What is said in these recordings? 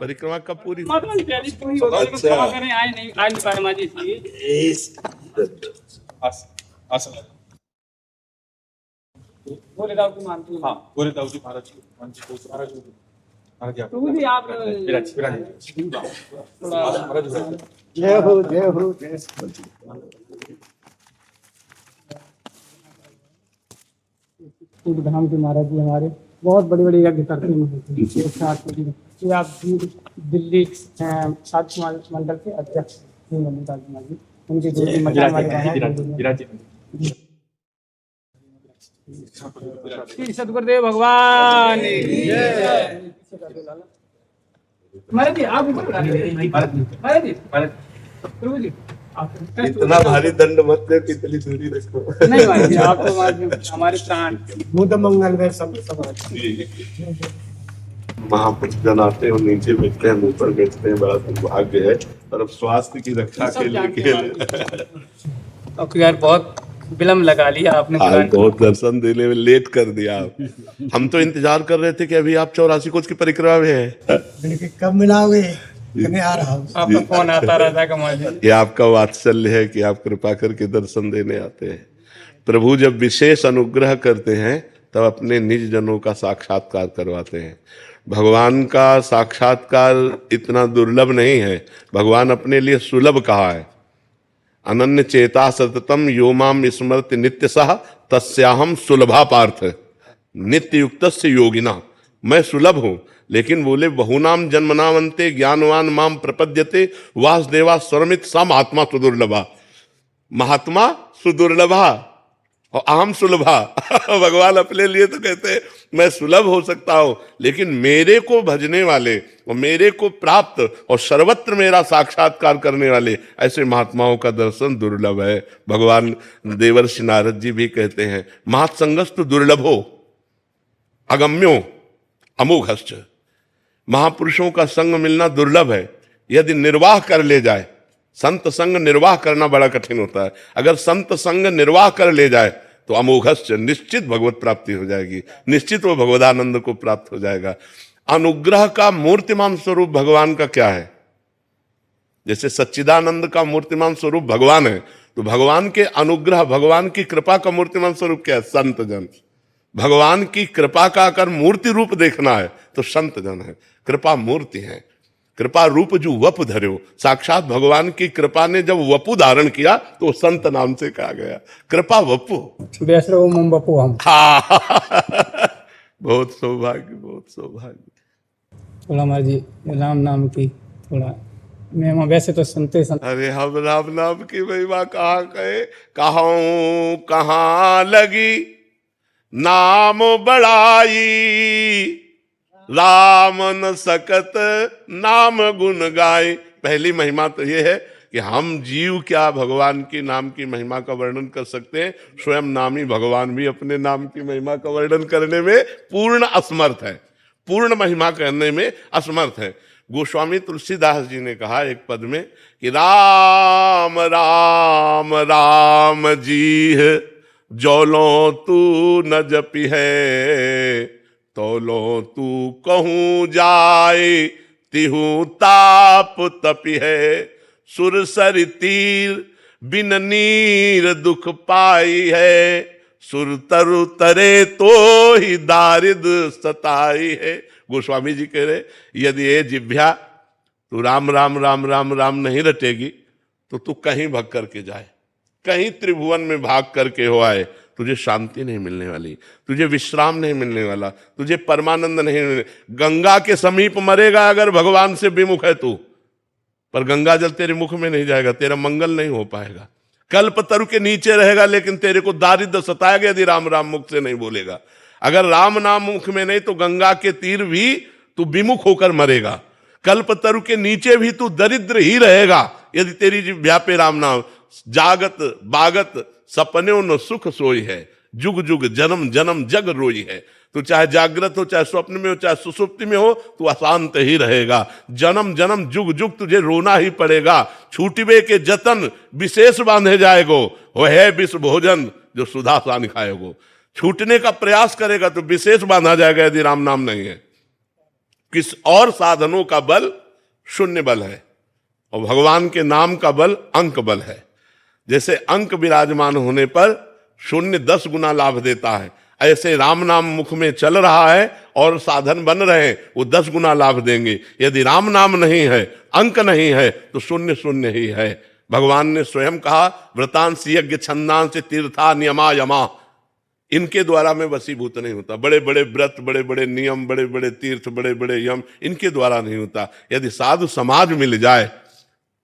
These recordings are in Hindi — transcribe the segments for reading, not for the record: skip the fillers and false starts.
परिक्रमा कब पूरी? पूरी हो गई, लेकिन क्षमा करें, आ नहीं पाए माँ जी, इसलिए बोले दाऊ की मानती हूँ। हाँ, बोले दाऊ जी महाराज जी, महाराज जी, महाराज जी, प्रभु जी आप थोड़ा जय हो जय हो जय। धाम के महाराज जी हमारे बहुत बड़ी बड़ी यज्ञ करते हैं। ये आप दिल्ली साध मंडल के अध्यक्ष मल्लिकार्जुन कुमार जी, उनके जो भी मकान वाले श्री सदगुरुदेव भगवान की जय। महाराज जी आप महाराज जी प्रभु जी इतना भारी दंड मत दे, कितनी दूरी रखो। नहीं महाराज जी, आप तो हमारे प्राण मुद मंगल में सब महापुरुष जन आते हैं और नीचे बैठते हैं, मुंह पर बैठते हैं, बड़ा दुर्भाग्य है। और अब स्वास्थ्य की रक्षा के लिए आपको यार बहुत विलम्ब लगा लिया आपने, आज बहुत दर्शन देने में लेट कर दिया आप। हम तो इंतजार कर रहे थे कि अभी आप 84 कोस की परिक्रमा में है, कब मिलाओगे? मैं आ रहा हूँ। आपका फोन आता रहता है कमाल। ये आपका वात्सल्य है कि आप कृपा करके दर्शन देने आते हैं। प्रभु जब विशेष अनुग्रह करते हैं तब अपने निज जनों का साक्षात्कार करवाते हैं। भगवान का साक्षात्कार इतना दुर्लभ नहीं है, भगवान अपने लिए सुलभ कहा है। अनन्य चेता सततम यो माम स्मरति नित्य सह तस्याहम सुलभा पार्थ। नित्य युक्तस्य योगिना, मैं सुलभ हूं, लेकिन बोले बहुनाम जन्मनावंते ज्ञानवान माम प्रपद्यते वासुदेवा स्वरमित सा महात्मा सुदुर्लभा। महात्मा सुदुर्लभा और अहम सुलभा। भगवान अपने लिए तो कहते हैं मैं सुलभ हो सकता हूं, लेकिन मेरे को भजने वाले और मेरे को प्राप्त और सर्वत्र मेरा साक्षात्कार करने वाले ऐसे महात्माओं का दर्शन दुर्लभ है। भगवान देवर्षि नारद जी भी कहते हैं महत्संगस्तु दुर्लभो अगम्यो अमोघश्च। महापुरुषों का संग मिलना दुर्लभ है, यदि निर्वाह कर ले जाए। संत संग निर्वाह करना बड़ा कठिन होता है। अगर संत संग निर्वाह कर ले जाए तो अमोघश्च, निश्चित भगवत प्राप्ति हो जाएगी, निश्चित वो भगवदानंद को प्राप्त हो जाएगा। अनुग्रह का मूर्तिमान स्वरूप भगवान का क्या है? जैसे सच्चिदानंद का मूर्तिमान स्वरूप भगवान है, तो भगवान के अनुग्रह, भगवान की कृपा का मूर्तिमान स्वरूप क्या है? संत जन। भगवान की कृपा का अगर मूर्ति रूप देखना है तो संत जन है, कृपा मूर्ति है। कृपा रूप जो वपु धर्यो, साक्षात भगवान की कृपा ने जब वपु धारण किया तो संत नाम से कहा गया। कृपा वपु, वपु हम। बहुत सौभाग्य, बहुत सौभाग्य। थोड़ा महाराज जी राम नाम की थोड़ा महिमा वैसे तो सुनते। अरे हम राम नाम की महिमा कहाँ कहे, कहाँ लगी नाम बड़ाई, राम न सकत नाम गुण गाए। पहली महिमा तो ये है कि हम जीव क्या भगवान की नाम की महिमा का वर्णन कर सकते हैं, स्वयं नामी भगवान भी अपने नाम की महिमा का वर्णन करने में पूर्ण असमर्थ है, पूर्ण महिमा करने में असमर्थ है। गोस्वामी तुलसीदास जी ने कहा एक पद में कि राम राम राम जी जौलो तू न जपी है, तौलो तू कहूँ जाए तिहु ताप तपी है। सुरसर तीर बिन नीर दुख पाई है, सुर तरु तरे तो ही दारिद सताई है। गोस्वामी जी कह रहे यदि ये जिभ्या तू राम राम राम राम राम नहीं रटेगी तो तू कहीं भग करके जाए, कहीं त्रिभुवन में भाग करके हो आए, तुझे शांति नहीं मिलने वाली, तुझे विश्राम नहीं मिलने वाला, तुझे परमानंद नहीं मिलने। गंगा के समीप मरेगा अगर भगवान से विमुख है तू, पर गंगा जल तेरे मुख में नहीं जाएगा, तेरा मंगल नहीं हो पाएगा। कल्प तरु के नीचे रहेगा लेकिन तेरे को दारिद्र सताएगा यदि राम राम मुख से नहीं बोलेगा। अगर राम नाम मुख में नहीं तो गंगा के तीर भी तू विमुख होकर मरेगा। कल्प तरु के नीचे भी तू दरिद्र ही रहेगा यदि तेरी जिह्वा पे राम नाम। जागत बागत सपने न सुख सोई है, जुग जुग जन्म जन्म जग रोई है। तो चाहे जागृत हो, चाहे स्वप्न में हो, चाहे सुसुप्ति में हो, तू अशांत ही रहेगा। जन्म जन्म जुग जुग तुझे रोना ही पड़ेगा। छूटबे के जतन विशेष बांधे जाएगो, वह है विष भोजन जो सुधा सान खाएगो। छूटने का प्रयास करेगा तो विशेष बांधा जाएगा यदि राम नाम नहीं है, किस और साधनों का बल शून्य बल है और भगवान के नाम का बल अंक बल है। जैसे अंक विराजमान होने पर शून्य 10 गुना लाभ देता है, ऐसे राम नाम मुख में चल रहा है और साधन बन रहे हैं, वो 10 गुना लाभ देंगे। यदि राम नाम नहीं है, अंक नहीं है, तो शून्य शून्य ही है। भगवान ने स्वयं कहा, व्रतांश यज्ञ छंदांश तीर्था नियमा यमा, इनके द्वारा मैं वशीभूत नहीं होता। बड़े बड़े व्रत, बड़े बड़े नियम, बड़े बड़े तीर्थ, बड़े बड़े यम, इनके द्वारा नहीं होता। यदि साधु समाज मिल जाए,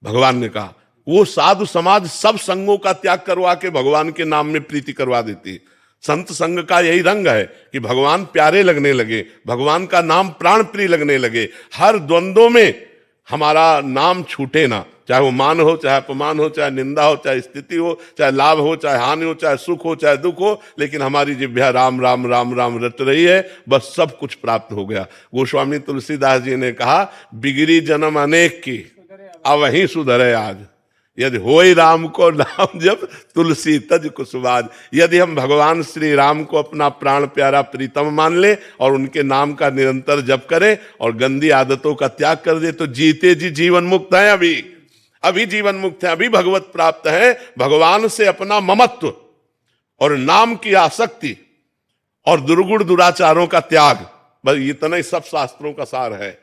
भगवान ने कहा, वो साधु समाज सब संगों का त्याग करवा के भगवान के नाम में प्रीति करवा देती। संत संग का यही रंग है कि भगवान प्यारे लगने लगे, भगवान का नाम प्राण प्रिय लगने लगे। हर द्वंद्वों में हमारा नाम छूटे ना, चाहे वो मान हो, चाहे अपमान हो, चाहे निंदा हो, चाहे स्थिति हो, चाहे लाभ हो, चाहे हानि हो, चाहे सुख हो, चाहे दुख हो, लेकिन हमारी जिह्वा राम राम राम राम रट रही है, बस सब कुछ प्राप्त हो गया। गोस्वामी तुलसीदास जी ने कहा, बिगड़ी जन्म अनेक की, अब वहीं सुधरे आज। यदि होई राम को नाम जब तुलसी तज कुसुमाज। यदि हम भगवान श्री राम को अपना प्राण प्यारा प्रीतम मान ले और उनके नाम का निरंतर जप करें और गंदी आदतों का त्याग कर दे, तो जीते जी जीवन मुक्त है। अभी जीवन मुक्त है, अभी भगवत प्राप्त है। भगवान से अपना ममत्व और नाम की आसक्ति और दुर्गुण दुराचारों का त्याग, बस इतना ही सब शास्त्रों का सार है।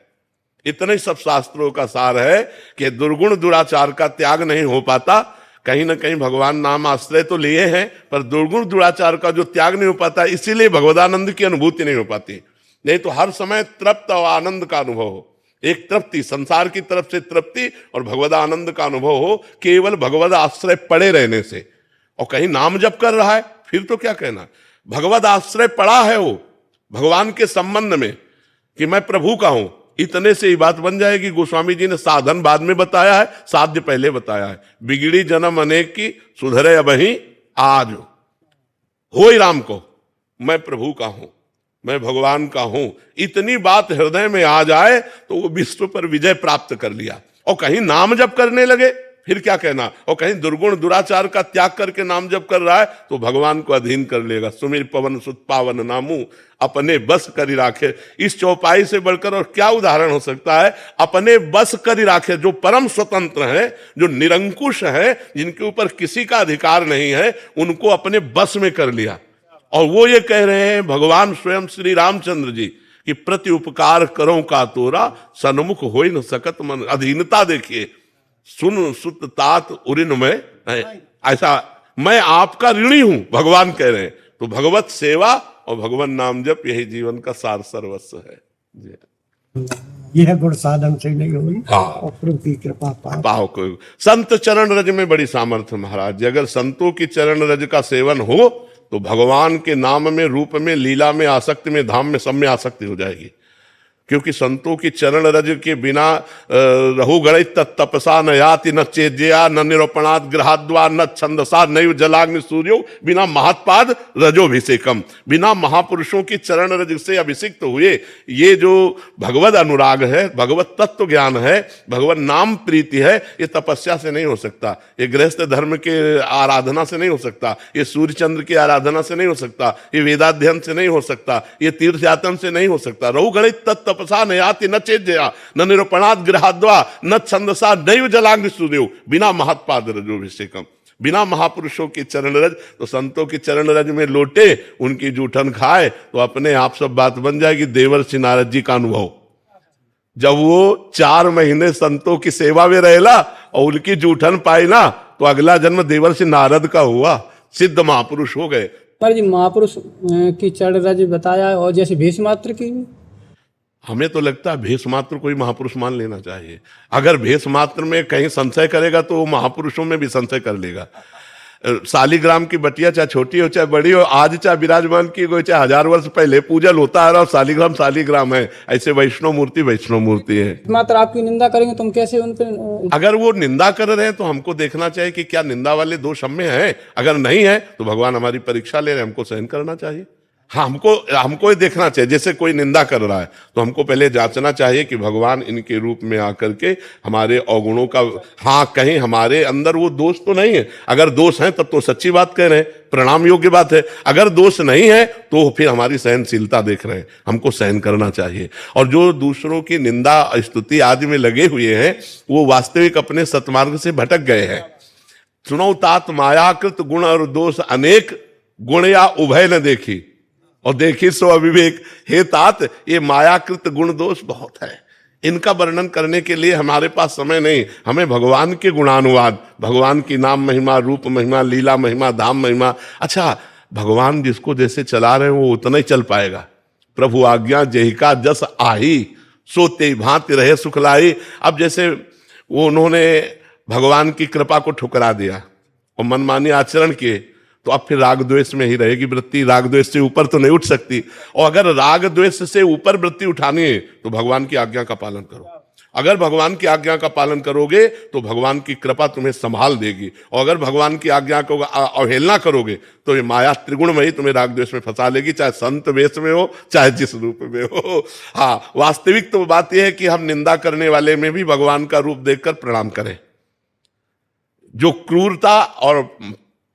इतने सब शास्त्रों का सार है कि दुर्गुण दुराचार का त्याग नहीं हो पाता। कहीं ना कहीं भगवान नाम आश्रय तो लिए हैं, पर दुर्गुण दुराचार का जो त्याग नहीं हो पाता, इसीलिए भगवदानंद की अनुभूति नहीं हो पाती। नहीं तो हर समय तृप्त और आनंद का अनुभव हो, एक तृप्ति, संसार की तरफ से तृप्ति और भगवदानंद का अनुभव हो, केवल भगवद आश्रय पड़े रहने से। और कहीं नाम जप कर रहा है, फिर तो क्या कहना, भगवद आश्रय पड़ा है वो भगवान के संबंध में कि मैं प्रभु का हूं, इतने से ही बात बन जाएगी। गोस्वामी जी ने साधन बाद में बताया है, साध्य पहले बताया है। बिगड़ी जन्म अनेक की, सुधरे अब ही आज। होई राम को, मैं प्रभु का हूं, मैं भगवान का हूं, इतनी बात हृदय में आ जाए तो वो विश्व पर विजय प्राप्त कर लिया। और कहीं नाम जप करने लगे, फिर क्या कहना। और कहीं दुर्गुण दुराचार का त्याग करके नाम जप कर रहा है, तो भगवान को अधीन कर लेगा। सुमिर पवन सुत पावन नामू, अपने बस करी राखे। इस चौपाई से बढ़कर और क्या उदाहरण हो सकता है। अपने बस करी राखे, जो परम स्वतंत्र है, जो निरंकुश है, जिनके ऊपर किसी का अधिकार नहीं है, उनको अपने बस में कर लिया। और वो ये कह रहे हैं, भगवान स्वयं श्री रामचंद्र जी, कि प्रति उपकार करो का तोरा, सन्मुख हो न सकत मन। अधीनता देखिए, सुन सुत तात उरिन में, ऐसा मैं आपका ऋणी हूं, भगवान कह रहे हैं। तो भगवत सेवा और भगवान नाम जप, यही जीवन का सार सर्वस्व है। यह गुण साधन से नहीं हुई, हाँ, और प्रभु की कृपा पाओ कोई। संत चरण रज में बड़ी सामर्थ्य महाराज। अगर संतों की चरण रज का सेवन हो तो भगवान के नाम में, रूप में, लीला में, आसक्ति में, धाम में, सब में आसक्ति हो जाएगी। क्योंकि संतों की चरण रज के बिना रहु गणित तपसा न याति न चेज्या न निरूपणात् ग्रहाद्वा न छंदसा नैव जलाग्नि सूर्यो बिना महत्पाद रजोभिषेकम। बिना महापुरुषों की चरण रज से अभिषिक्त हुए ये जो भगवत अनुराग है, भगवत तत्व ज्ञान है, भगवत नाम प्रीति है, ये तपस्या से नहीं हो सकता, ये गृहस्थ धर्म के आराधना से नहीं हो सकता, ये सूर्य चंद्र की आराधना से नहीं हो सकता, ये वेदाध्ययन से नहीं हो सकता, ये तीर्थ यातन से नहीं हो सकता। रहु गणित तत्व न याति न चेज्या न निरूपणात् ग्रहाद्वा न छंदसा नैव जलाग्नि सूर्यो बिना महत्पाद रजोभिषेकम। बिना महापुरुषों की चरण रज, तो संतों की चरण रज में लोटे, उनकी जूठन खाए, तो अपने आप सब बात बन जाएगी। देवर्षि नारद जी का अनुभव, जब वो 4 महीने संतों की सेवा में रहेला और उनकी जूठन पाई ना, तो अगला जन्म देवर्षि नारद का हुआ, सिद्ध महापुरुष हो गए। पर जी महापुरुष की चरण रज बताया, और जैसे भीष्मात्र की, हमें तो लगता है भेष मात्र कोई महापुरुष मान लेना चाहिए। अगर भेष मात्र में कहीं संशय करेगा तो वो महापुरुषों में भी संशय कर लेगा। शालिग्राम की बटिया चाहे छोटी हो चाहे बड़ी हो, आज चाहे विराजमान की गई, चाहे 1000 वर्ष पहले पूजल होता है, और शालिग्राम शालिग्राम है। ऐसे वैष्णव मूर्ति है। मात्र आपकी निंदा करेंगे तुम कैसे उन पर? अगर वो निंदा कर रहे हैं तो हमको देखना चाहिए कि क्या निंदा वाले दोष हम में है। अगर नहीं है तो भगवान हमारी परीक्षा ले रहे हैं, हमको सहन करना चाहिए। हाँ, हमको ये देखना चाहिए। जैसे कोई निंदा कर रहा है तो हमको पहले जांचना चाहिए कि भगवान इनके रूप में आकर के हमारे अवगुणों का, हाँ, कहीं हमारे अंदर वो दोष तो नहीं है। अगर दोष है तब तो सच्ची बात कह रहे हैं, प्रणाम योग्य बात है। अगर दोष नहीं है तो फिर हमारी सहनशीलता देख रहे हैं, हमको सहन करना चाहिए। और जो दूसरों की निंदा स्तुति आदि में लगे हुए हैं वो वास्तविक अपने सत्मार्ग से भटक गए हैं। सुनो तात मायाकृत गुण और दोष अनेक, गुण या उभय न देखी और देखी सो अविवेक। हे तात, ये मायाकृत गुण दोष बहुत है, इनका वर्णन करने के लिए हमारे पास समय नहीं। हमें भगवान के गुणानुवाद, भगवान की नाम महिमा, रूप महिमा, लीला महिमा, धाम महिमा। अच्छा, भगवान जिसको जैसे चला रहे हैं वो उतना ही चल पाएगा। प्रभु आज्ञा जेहिका जस आही, सोते भांति रहे सुखलाई। अब जैसे वो उन्होंने भगवान की कृपा को ठुकरा दिया और मनमानी आचरण किए, तो अब फिर राग द्वेष में ही रहेगी वृत्ति। राग द्वेष से ऊपर तो नहीं उठ सकती। और अगर राग द्वेष से ऊपर वृत्ति उठानी है तो भगवान की आज्ञा का पालन करो। अगर भगवान की आज्ञा का पालन करोगे तो भगवान की कृपा तुम्हें संभाल देगी। और अगर भगवान की आज्ञा को अवहेलना करोगे तो ये माया त्रिगुणमयी तुम्हें राग द्वेष में फंसा लेगी, चाहे संत वेश में हो, चाहे जिस रूप में हो। हाँ, वास्तविक तो बात यह है कि हम निंदा करने वाले में भी भगवान का रूप देखकर प्रणाम करें। जो क्रूरता और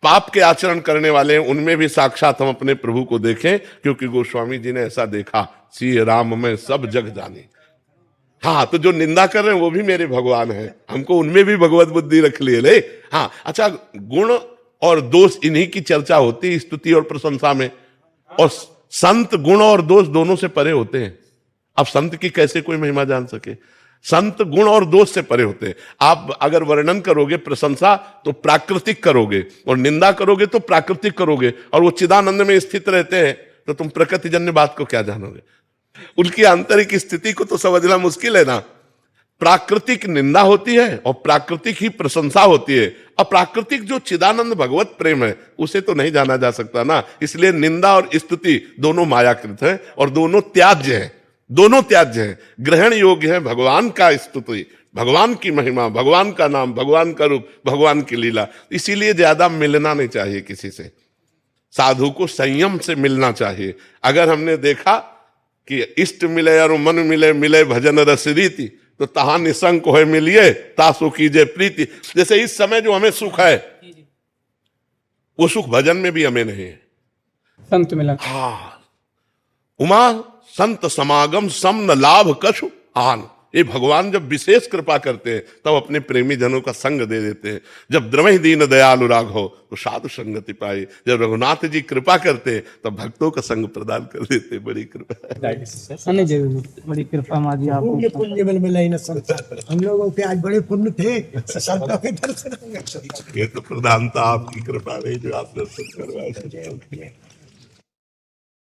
पाप के आचरण करने वाले हैं उनमें भी साक्षात हम अपने प्रभु को देखें, क्योंकि गोस्वामी जी ने ऐसा देखा, श्री राम में सब जग जाने। हाँ, तो जो निंदा कर रहे हैं वो भी मेरे भगवान हैं, हमको उनमें भी भगवत बुद्धि रख लिए ले। हाँ, अच्छा, गुण और दोष इन्हीं की चर्चा होती है स्तुति और प्रशंसा में। और संत गुण और दोष दोनों से परे होते हैं। अब संत की कैसे कोई महिमा जान सके? संत गुण और दोष से परे होते हैं। आप अगर वर्णन करोगे प्रशंसा तो प्राकृतिक करोगे, और निंदा करोगे तो प्राकृतिक करोगे। और वो चिदानंद में स्थित रहते हैं तो तुम प्रकृतिजन्य बात को क्या जानोगे? उनकी आंतरिक स्थिति को तो समझना मुश्किल है ना। प्राकृतिक निंदा होती है और प्राकृतिक ही प्रशंसा होती है। अप्राकृतिक जो चिदानंद भगवत प्रेम है उसे तो नहीं जाना जा सकता ना। इसलिए निंदा और स्तुति दोनों मायाकृत है और दोनों त्याज्य है। दोनों त्याज्य है। ग्रहण योग्य है भगवान का स्तुति, भगवान की महिमा, भगवान का नाम, भगवान का रूप, भगवान की लीला। इसीलिए ज्यादा मिलना नहीं चाहिए किसी से। साधु को संयम से मिलना चाहिए। अगर हमने देखा कि इष्ट मिले और मन मिले, मिले भजन रस रीति, तो तहा निसंक होए मिलिए तासु कीजे प्रीति। जैसे इस समय जो हमें सुख है वो सुख भजन में भी हमें नहीं है। संत मिलन। हाँ, उमा संत समागम सम न लाभ कछु आन। ये भगवान जब विशेष कृपा करते हैं तब अपने प्रेमी जनों का संग दे देते हैं। जब द्रमहि दीन दयालु राघव तो साधु संगति पाई। जब रघुनाथ जी कृपा करते तब भक्तों का संग प्रदान कर देते। बड़ी कृपा नहीं, जरूर बड़ी कृपा मादी आपको। पुण्य पुण्य मिला ही ना संसार। हम लोगों के आज बड़े पुण्य थे, संतों के दर्शन। ये तो प्रधानता आपकी कृपा रही जो आप दर्शन करवाए।